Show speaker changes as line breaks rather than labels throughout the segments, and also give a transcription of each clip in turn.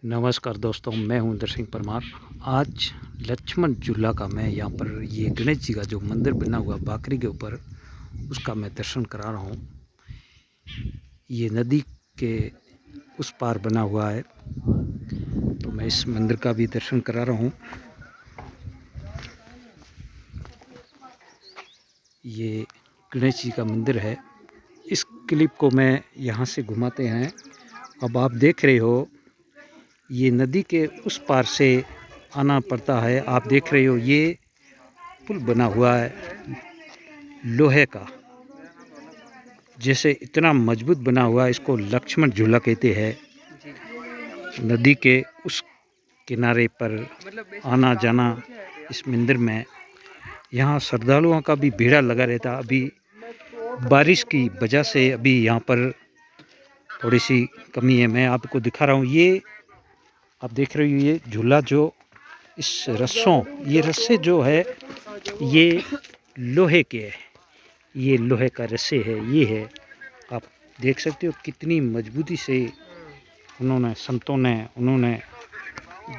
नमस्कार दोस्तों, मैं हूं इंदर सिंह परमार। आज लक्ष्मण झूला का मैं यहाँ पर ये गणेश जी का जो मंदिर बना हुआ बाकरी के ऊपर, उसका मैं दर्शन करा रहा हूँ। ये नदी के उस पार बना हुआ है, तो मैं इस मंदिर का भी दर्शन करा रहा हूँ। ये गणेश जी का मंदिर है। इस क्लिप को मैं यहाँ से घुमाते हैं। अब आप देख रहे हो, ये नदी के उस पार से आना पड़ता है। आप देख रहे हो, ये पुल बना हुआ है लोहे का, जैसे इतना मजबूत बना हुआ है। इसको लक्ष्मण झूला कहते हैं। नदी के उस किनारे पर आना जाना इस मंदिर में, यहाँ श्रद्धालुओं का भी भीड़ लगा रहता। अभी बारिश की वजह से अभी यहाँ पर थोड़ी सी कमी है। मैं आपको दिखा रहा हूँ। ये आप देख रहे हो, ये झूला जो इस ये रस्से जो है, ये लोहे के है। ये लोहे का रस्से है। ये है, आप देख सकते हो कितनी मजबूती से उन्होंने संतों ने, उन्होंने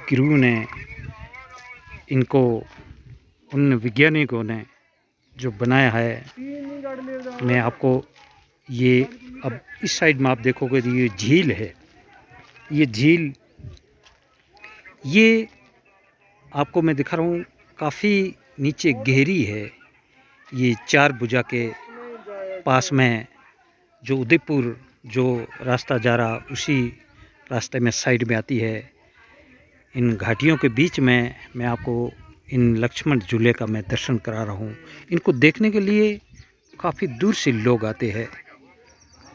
गुरु ने, इनको उन वैज्ञानिकों ने जो बनाया है। मैं आपको ये अब इस साइड में आप देखोगे तो ये झील है। ये झील, ये आपको मैं दिखा रहा हूँ, काफ़ी नीचे गहरी है। ये चार भुजा के पास में जो उदयपुर जो रास्ता जा रहा, उसी रास्ते में साइड में आती है। इन घाटियों के बीच में मैं आपको इन लक्ष्मण झूले का मैं दर्शन करा रहा हूँ। इनको देखने के लिए काफ़ी दूर से लोग आते हैं।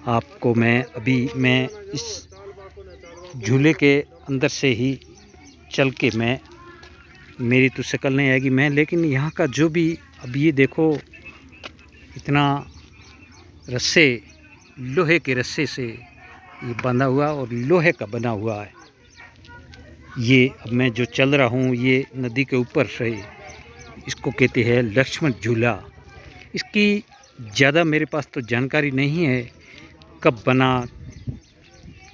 आपको मैं इस झूले के अंदर से ही चल के, मेरी तो शक्ल नहीं आएगी मैं, लेकिन यहाँ का जो भी, अब ये देखो, इतना रस्से, लोहे के रस्से से ये बंधा हुआ और लोहे का बना हुआ है। ये अब मैं जो चल रहा हूँ, ये नदी के ऊपर से, इसको कहते हैं लक्ष्मण झूला। इसकी ज़्यादा मेरे पास तो जानकारी नहीं है, कब बना,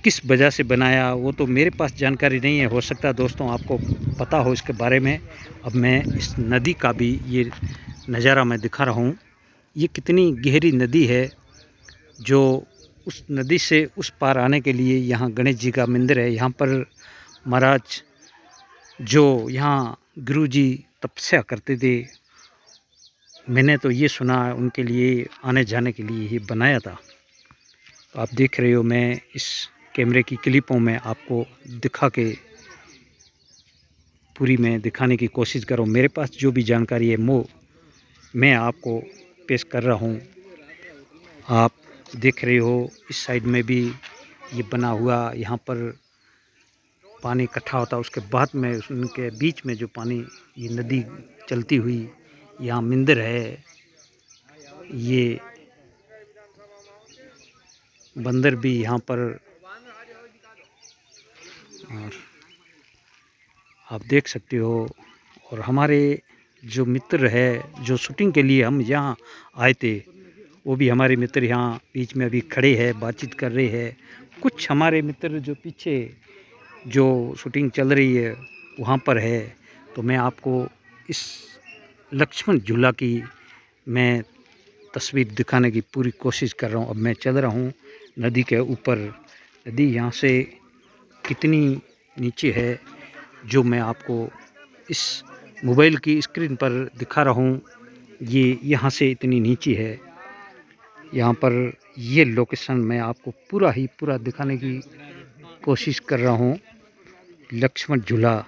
किस वजह से बनाया, वो तो मेरे पास जानकारी नहीं है। हो सकता है दोस्तों आपको पता हो इसके बारे में। अब मैं इस नदी का भी ये नज़ारा मैं दिखा रहा हूँ। ये कितनी गहरी नदी है, जो उस नदी से उस पार आने के लिए यहाँ गणेश जी का मंदिर है। यहाँ पर महाराज जो यहाँ गुरु जी तपस्या करते थे, मैंने तो ये सुना है, उनके लिए आने जाने के लिए ये बनाया था। तो आप देख रहे हो, मैं इस कैमरे की क्लिपों में आपको दिखा के पूरी मैं दिखाने की कोशिश कर रहा हूँ। मेरे पास जो भी जानकारी है वो मैं आपको पेश कर रहा हूँ। आप देख रहे हो, इस साइड में भी ये बना हुआ, यहाँ पर पानी इकट्ठा होता, उसके बाद में उनके बीच में जो पानी, ये नदी चलती हुई, यहाँ मंदिर है। ये बंदर भी यहाँ पर, और आप देख सकते हो। और हमारे जो मित्र है, जो शूटिंग के लिए हम यहाँ आए थे, वो भी हमारे मित्र यहाँ बीच में अभी खड़े हैं, बातचीत कर रहे हैं। कुछ हमारे मित्र जो पीछे जो शूटिंग चल रही है वहाँ पर है। तो मैं आपको इस लक्ष्मण झूला की मैं तस्वीर दिखाने की पूरी कोशिश कर रहा हूँ। अब मैं चल रहा हूँ नदी के ऊपर। नदी यहाँ से कितनी नीचे है, जो मैं आपको इस मोबाइल की स्क्रीन पर दिखा रहा हूँ। ये यहाँ से इतनी नीचे है। यहाँ पर ये लोकेशन मैं आपको पूरा दिखाने की कोशिश कर रहा हूँ। लक्ष्मण झूला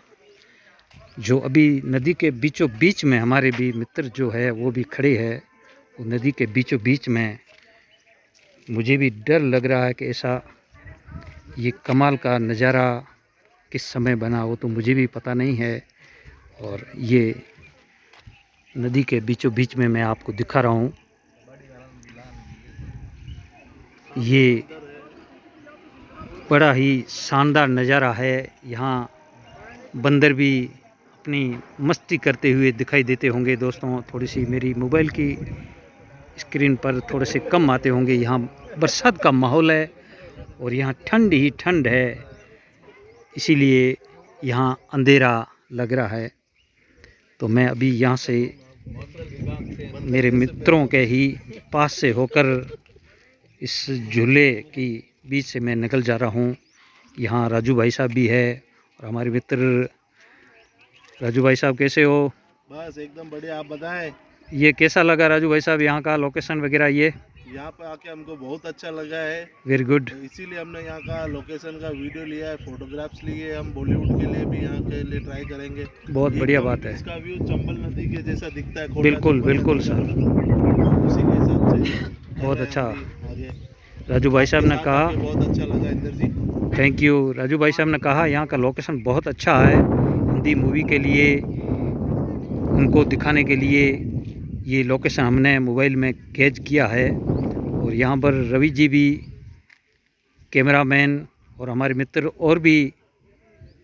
जो अभी नदी के बीचों बीच में, हमारे भी मित्र जो है वो भी खड़े हैं, वो नदी के बीचों बीच में। मुझे भी डर लग रहा है कि ऐसा ये कमाल का नज़ारा किस समय बना, वो तो मुझे भी पता नहीं है। और ये नदी के बीचों बीच में मैं आपको दिखा रहा हूँ। ये बड़ा ही शानदार नज़ारा है। यहाँ बंदर भी अपनी मस्ती करते हुए दिखाई देते होंगे दोस्तों। थोड़ी सी मेरी मोबाइल की स्क्रीन पर थोड़े से कम आते होंगे। यहाँ बरसात का माहौल है और यहाँ ठंड ही ठंड है। इसीलिए यहाँ अंधेरा लग रहा है। तो मैं अभी यहाँ से मेरे मित्रों के ही पास से होकर इस झूले की बीच से मैं निकल जा रहा हूँ। यहाँ राजू भाई साहब भी है और हमारे मित्र। राजू भाई साहब कैसे हो?
बस एकदम बढ़िया, आप बताएं।
ये कैसा लगा राजू भाई साहब यहाँ का लोकेशन वगैरह? ये
यहाँ पे आके हमको बहुत अच्छा लगा है,
वेरी गुड।
तो इसीलिए हमने यहाँ का लोकेशन का वीडियो लिया है, फोटोग्राफ्स लिए। हम बॉलीवुड के लिए भी यहाँ के लिए ट्राई करेंगे।
बहुत बढ़िया बात है।
इसका व्यू चंबल नदी के जैसा दिखता है।
बिल्कुल बिल्कुल सर,
उसी के हिसाब से
बहुत अच्छा।
आगे
राजू भाई साहब ने कहा,
बहुत अच्छा लगा इंदर जी।
Thank you. राजू भाई साहब ने कहा यहाँ का लोकेशन बहुत अच्छा है। हिंदी मूवी के लिए उनको दिखाने के लिए ये लोकेशन हमने मोबाइल में कैच किया है। और यहाँ पर रवि जी भी कैमरामैन और हमारे मित्र और भी।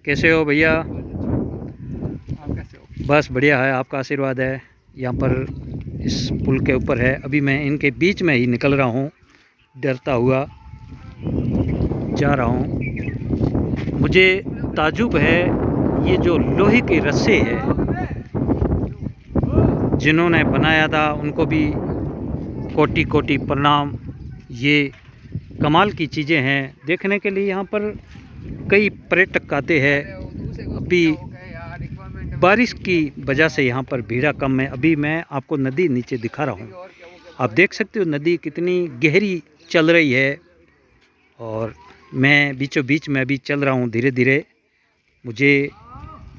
कैसे हो भैया? बस बढ़िया है, आपका आशीर्वाद है। यहाँ पर इस पुल के ऊपर है, अभी मैं इनके बीच में ही निकल रहा हूँ, डरता हुआ जा रहा हूँ। मुझे ताजुब है, ये जो लोहे के रस्से हैं जिन्होंने बनाया था उनको भी कोटि कोटि प्रणाम। ये कमाल की चीज़ें हैं देखने के लिए। यहाँ पर कई पर्यटक आते हैं। अभी बारिश की वजह से यहाँ पर भीड़ा कम है। अभी मैं आपको नदी नीचे दिखा रहा हूँ, आप देख सकते हो नदी कितनी गहरी चल रही है। और मैं बीचों बीच में अभी चल रहा हूँ धीरे धीरे। मुझे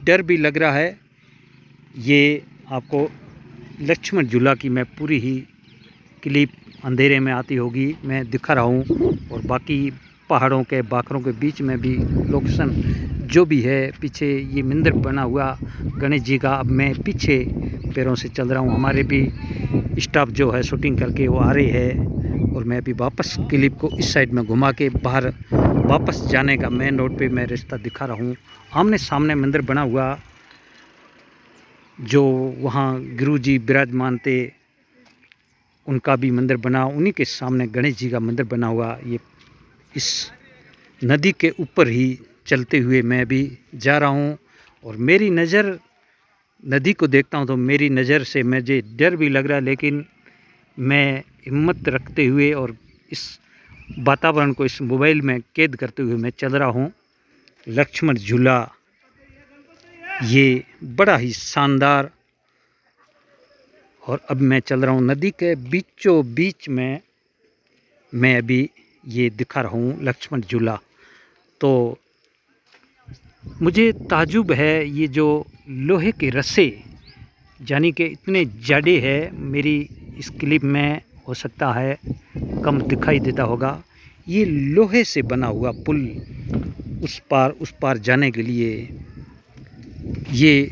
डर भी लग रहा है। ये आपको लक्ष्मण झूला की मैं पूरी ही क्लिप अंधेरे में आती होगी मैं दिखा रहा हूँ। और बाकी पहाड़ों के बाखरों के बीच में भी लोकेशन जो भी है। पीछे ये मंदिर बना हुआ गणेश जी का। अब मैं पीछे पैरों से चल रहा हूँ। हमारे भी स्टाफ जो है शूटिंग करके वो आ रही है। और मैं अभी वापस क्लिप को इस साइड में घुमा के बाहर वापस जाने का मेन रोड पे मैं रास्ता दिखा रहा हूँ। आमने सामने मंदिर बना हुआ जो वहाँ गुरु जी विराजमान थे, उनका भी मंदिर बना। उन्हीं के सामने गणेश जी का मंदिर बना हुआ। ये इस नदी के ऊपर ही चलते हुए मैं भी जा रहा हूँ। और मेरी नज़र नदी को देखता हूँ तो मेरी नज़र से मुझे डर भी लग रहा है, लेकिन मैं हिम्मत रखते हुए और इस वातावरण को इस मोबाइल में कैद करते हुए मैं चल रहा हूँ। लक्ष्मण झूला ये बड़ा ही शानदार। और अब मैं चल रहा हूँ नदी के बीचों बीच में। मैं अभी ये दिखा रहा हूँ लक्ष्मण झूला। तो मुझे ताजुब है, ये जो लोहे के रस्से यानी कि इतने जाड़े है, मेरी इस क्लिप में हो सकता है कम दिखाई देता होगा। ये लोहे से बना हुआ पुल उस पार जाने के लिए ये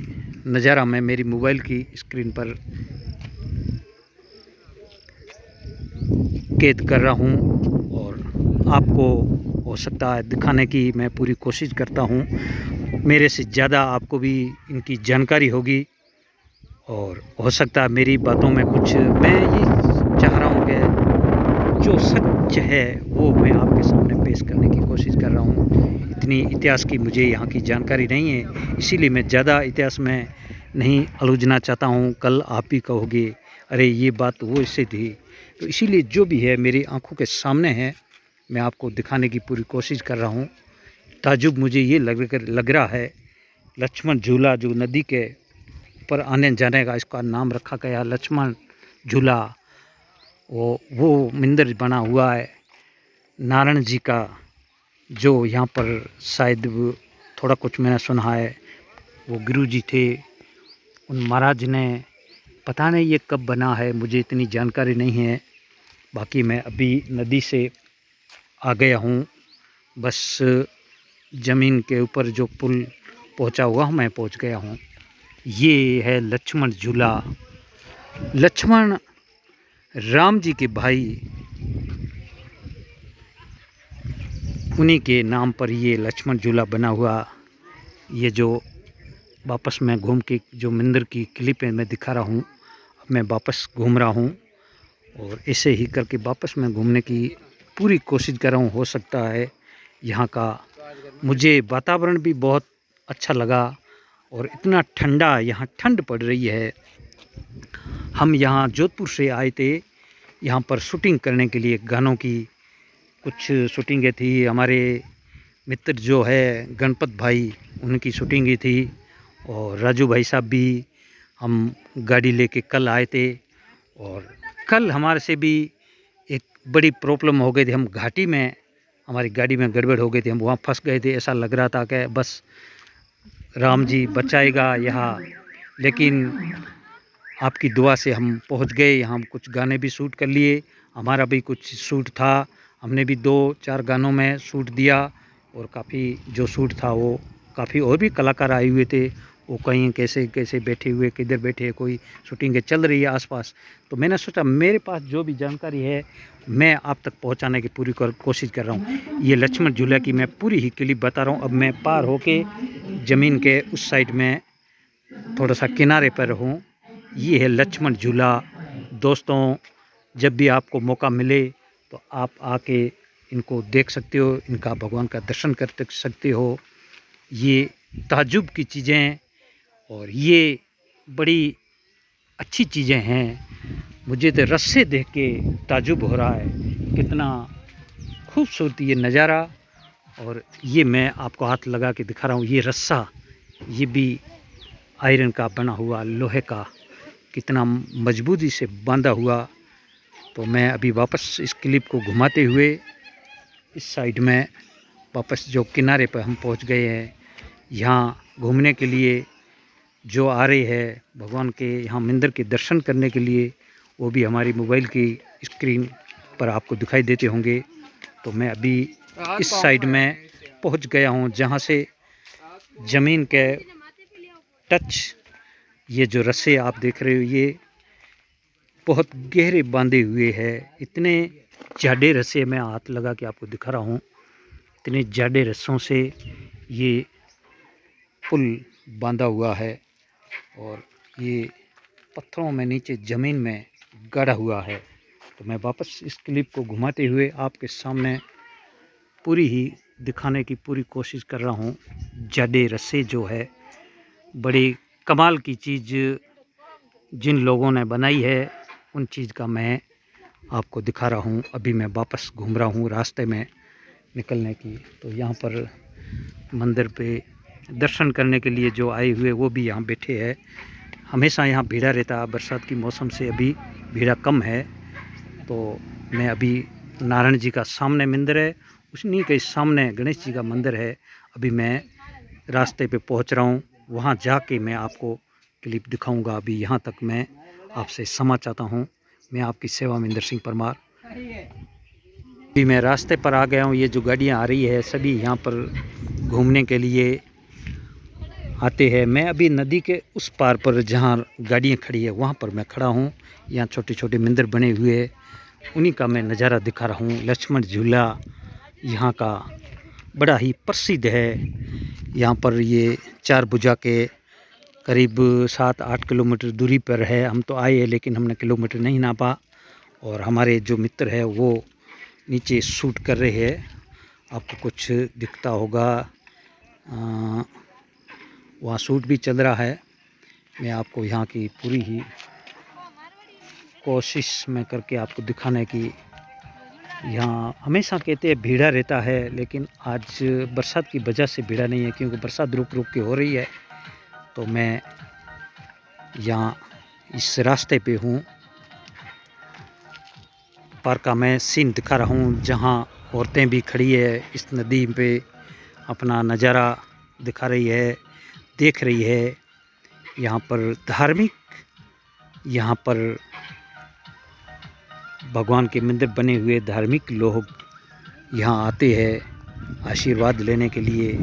नज़ारा मैं मेरी मोबाइल की स्क्रीन पर कैद कर रहा हूँ। और आपको हो सकता है दिखाने की मैं पूरी कोशिश करता हूँ। मेरे से ज़्यादा आपको भी इनकी जानकारी होगी। और हो सकता है मेरी बातों में कुछ, मैं ये चाह रहा हूँ कि जो सच है वो मैं आपके सामने पेश करने की कोशिश कर रहा हूँ। इतनी इतिहास की मुझे यहाँ की जानकारी नहीं है, इसीलिए मैं ज़्यादा इतिहास में नहीं उलझना चाहता हूँ। कल आप ही कहोगे अरे ये बात वो इससे थी। तो इसीलिए जो भी है मेरी आंखों के सामने है, मैं आपको दिखाने की पूरी कोशिश कर रहा हूँ। ताजुब मुझे ये लग रहा है, लक्ष्मण झूला जो नदी के ऊपर आने जाने का इसका नाम रखा गया लक्ष्मण झूला। वो मंदिर बना हुआ है नारायण जी का, जो यहाँ पर शायद थोड़ा कुछ मैंने सुना है वो गुरु जी थे। उन महाराज ने, पता नहीं ये कब बना है, मुझे इतनी जानकारी नहीं है। बाकी मैं अभी नदी से आ गया हूँ, बस ज़मीन के ऊपर जो पुल पहुँचा हुआ मैं पहुँच गया हूँ। ये है लक्ष्मण झूला। लक्ष्मण राम जी के भाई, उन्हीं के नाम पर ये लक्ष्मण झूला बना हुआ। ये जो वापस मैं घूम के जो मंदिर की क्लिप है मैं दिखा रहा हूँ। अब मैं वापस घूम रहा हूँ और ऐसे ही करके वापस मैं घूमने की पूरी कोशिश कर रहा हूँ। हो सकता है यहाँ का मुझे वातावरण भी बहुत अच्छा लगा और इतना ठंडा, यहाँ ठंड पड़ रही है। हम यहाँ जोधपुर से आए थे यहाँ पर शूटिंग करने के लिए, गानों की कुछ शूटिंगें थी। हमारे मित्र जो है गणपत भाई, उनकी शूटिंगें थी और राजू भाई साहब भी। हम गाड़ी लेके कल आए थे और कल हमारे से भी एक बड़ी प्रॉब्लम हो गई थी। हम घाटी में, हमारी गाड़ी में गड़बड़ हो गई थी, हम वहाँ फंस गए थे। ऐसा लग रहा था कि बस राम जी बचाएगा यहाँ, लेकिन आपकी दुआ से हम पहुँच गए। यहाँ हम कुछ गाने भी शूट कर लिए, हमारा भी कुछ शूट था, हमने भी 2-4 गानों में शूट दिया और काफ़ी जो शूट था वो काफ़ी और भी कलाकार आए हुए थे। वो कहीं कैसे कैसे बैठे हुए, किधर बैठे, कोई शूटिंग चल रही है आसपास। तो मैंने सोचा मेरे पास जो भी जानकारी है मैं आप तक पहुंचाने की पूरी कोशिश कर रहा हूं। ये लक्ष्मण झूला की मैं पूरी ही क्लिप बता रहा हूं। अब मैं पार होके ज़मीन के उस साइड में थोड़ा सा किनारे पर हूं। ये है लक्ष्मण झूला। दोस्तों, जब भी आपको मौका मिले तो आप आके इनको देख सकते हो, इनका भगवान का दर्शन कर सकते हो। ये ताज्जुब की चीज़ें और ये बड़ी अच्छी चीज़ें हैं। मुझे तो रस्से देख के ताज्जुब हो रहा है, कितना खूबसूरत ये नज़ारा। और ये मैं आपको हाथ लगा के दिखा रहा हूँ, ये रस्सा, ये भी आयरन का बना हुआ, लोहे का, कितना मजबूती से बांधा हुआ। तो मैं अभी वापस इस क्लिप को घुमाते हुए इस साइड में वापस जो किनारे पर हम पहुंच गए हैं। यहाँ घूमने के लिए जो आ रहे हैं भगवान के, यहाँ मंदिर के दर्शन करने के लिए, वो भी हमारी मोबाइल की स्क्रीन पर आपको दिखाई देते होंगे। तो मैं अभी इस साइड में पहुंच गया हूं, जहां से ज़मीन के टच ये जो रस्से आप देख रहे हो ये बहुत गहरे बांधे हुए हैं। इतने जाडे रस्से, मैं हाथ लगा के आपको दिखा रहा हूँ, इतने जाडे रस्सों से ये पुल बांधा हुआ है और ये पत्थरों में नीचे ज़मीन में गड़ा हुआ है। तो मैं वापस इस क्लिप को घुमाते हुए आपके सामने पूरी ही दिखाने की पूरी कोशिश कर रहा हूँ। जाडे रस्से जो है, बड़ी कमाल की चीज़ जिन लोगों ने बनाई है, उन चीज़ का मैं आपको दिखा रहा हूँ। अभी मैं वापस घूम रहा हूँ रास्ते में निकलने की। तो यहाँ पर मंदिर पे दर्शन करने के लिए जो आए हुए वो भी यहाँ बैठे हैं। हमेशा यहाँ भीड़ा रहता है, बरसात की मौसम से अभी भीड़ा कम है। तो मैं अभी नारायण जी का सामने मंदिर है, उसी के सामने गणेश जी का मंदिर है। अभी मैं रास्ते पे पहुँच रहा हूँ, वहाँ जाके मैं आपको क्लिप दिखाऊंगा। अभी यहाँ तक मैं आपसे क्षमा चाहता हूँ। मैं आपकी सेवा में इंदर सिंह परमार। अभी मैं रास्ते पर आ गया हूँ। ये जो गाड़ियाँ आ रही है सभी यहाँ पर घूमने के लिए आते हैं। मैं अभी नदी के उस पार पर जहाँ गाड़ियाँ खड़ी है वहाँ पर मैं खड़ा हूँ। यहाँ छोटे छोटे मंदिर बने हुए हैं, उन्हीं का मैं नज़ारा दिखा रहा हूँ। लक्ष्मण झूला यहाँ का बड़ा ही प्रसिद्ध है। यहाँ पर ये 4 भुजा के करीब 7-8 किलोमीटर दूरी पर है। हम तो आए हैं लेकिन हमने किलोमीटर नहीं नापा। और हमारे जो मित्र है वो नीचे शूट कर रहे हैं, आपको कुछ दिखता होगा, वहाँ शूट भी चल रहा है। मैं आपको यहाँ की पूरी ही कोशिश में करके आपको दिखाने की। यहाँ हमेशा कहते हैं भीड़ा रहता है, लेकिन आज बरसात की वजह से भीड़ा नहीं है, क्योंकि बरसात रुक रुक के हो रही है। तो मैं यहाँ इस रास्ते पे हूँ, पार्क का मैं सीन दिखा रहा हूँ, जहाँ औरतें भी खड़ी है इस नदी पे, अपना नज़ारा दिखा रही है, देख रही है। यहाँ पर धार्मिक, यहाँ पर भगवान के मंदिर बने हुए, धार्मिक लोग यहाँ आते हैं आशीर्वाद लेने के लिए।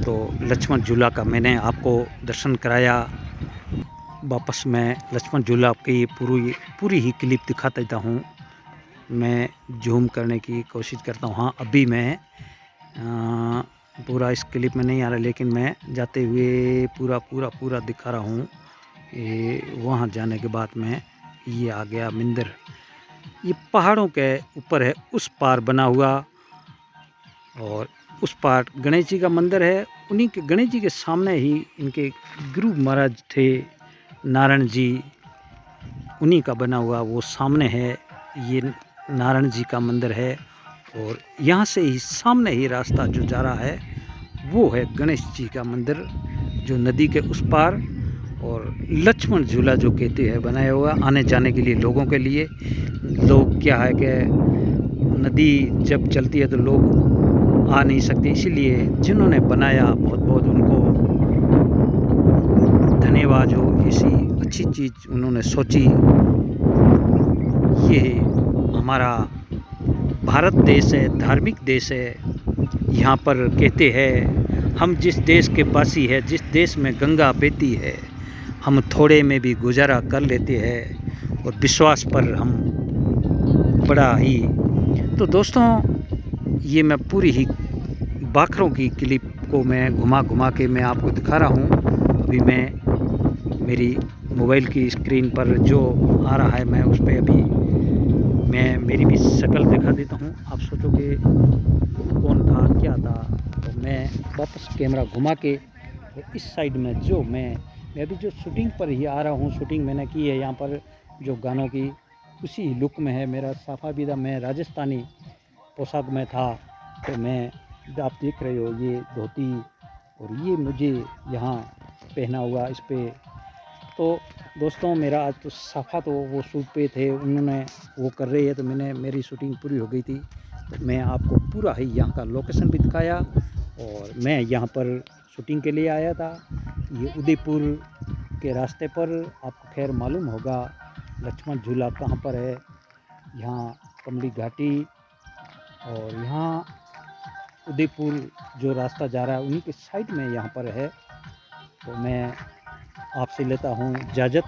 तो लक्ष्मण झूला का मैंने आपको दर्शन कराया। वापस मैं लक्ष्मण झूला की पूरी ही क्लिप दिखा देता हूँ। मैं जूम करने की कोशिश करता हूँ। हाँ, अभी मैं पूरा इस क्लिप में नहीं आ रहा, लेकिन मैं जाते हुए पूरा दिखा रहा हूँ। ये वहाँ जाने के बाद में ये आ गया मंदिर। ये पहाड़ों के ऊपर है, उस पार बना हुआ। और उस पार गणेश जी का मंदिर है। उन्हीं के गणेश जी के सामने ही इनके गुरु महाराज थे नारायण जी, उन्हीं का बना हुआ वो सामने है। ये नारायण जी का मंदिर है और यहाँ से ही सामने ही रास्ता जो जा रहा है वो है गणेश जी का मंदिर, जो नदी के उस पार। और लक्ष्मण झूला जो कहते हैं बनाया हुआ आने जाने के लिए लोगों के लिए। लोग क्या है कि नदी जब चलती है तो लोग आ नहीं सकते, इसीलिए जिन्होंने बनाया बहुत बहुत उनको धन्यवाद हो। ऐसी अच्छी चीज़ उन्होंने सोची। ये हमारा भारत देश है, धार्मिक देश है। यहाँ पर कहते हैं हम जिस देश के वासी है, जिस देश में गंगा बहती है, हम थोड़े में भी गुजारा कर लेते हैं और विश्वास पर हम बड़ा ही। तो दोस्तों ये मैं पूरी ही बाखरों की क्लिप को मैं घुमा के मैं आपको दिखा रहा हूँ। अभी मैं मेरी मोबाइल की स्क्रीन पर जो आ रहा है मैं उस पर अभी मैं मेरी भी शक्ल दिखा देता हूँ। आप सोचोगे कौन था क्या था, तो मैं वापस कैमरा घुमा के इस साइड में जो मैं अभी जो शूटिंग पर ही आ रहा हूँ, शूटिंग मैंने की है यहाँ पर जो गानों की, उसी लुक में है मेरा साफा विदा। मैं राजस्थानी पोशाक में था, तो मैं आप देख रहे हो ये धोती और ये मुझे यहाँ पहना हुआ इस पर। तो दोस्तों मेरा आज तो साफा तो वो शूट पे थे, उन्होंने वो कर रही है, तो मेरी शूटिंग पूरी हो गई थी। तो मैं आपको पूरा ही यहाँ का लोकेशन भी दिखाया और मैं यहाँ पर शूटिंग के लिए आया था। ये उदयपुर के रास्ते पर आपको खैर मालूम होगा लक्ष्मण झूला कहाँ पर है। यहाँ कमली घाटी और यहाँ उदयपुर जो रास्ता जा रहा है उन्हीं के साइड में यहाँ पर है। तो मैं आपसे लेता हूँ इजाज़त।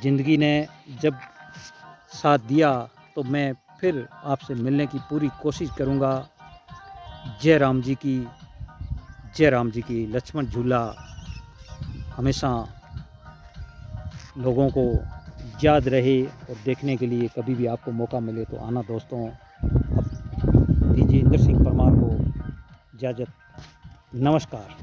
ज़िंदगी ने जब साथ दिया तो मैं फिर आपसे मिलने की पूरी कोशिश करूँगा। जय राम जी की, जय राम जी की। लक्ष्मण झूला हमेशा लोगों को याद रहे और देखने के लिए कभी भी आपको मौका मिले तो आना दोस्तों। अब दीजिए इंद्र सिंह परमार को इजाज़त। नमस्कार।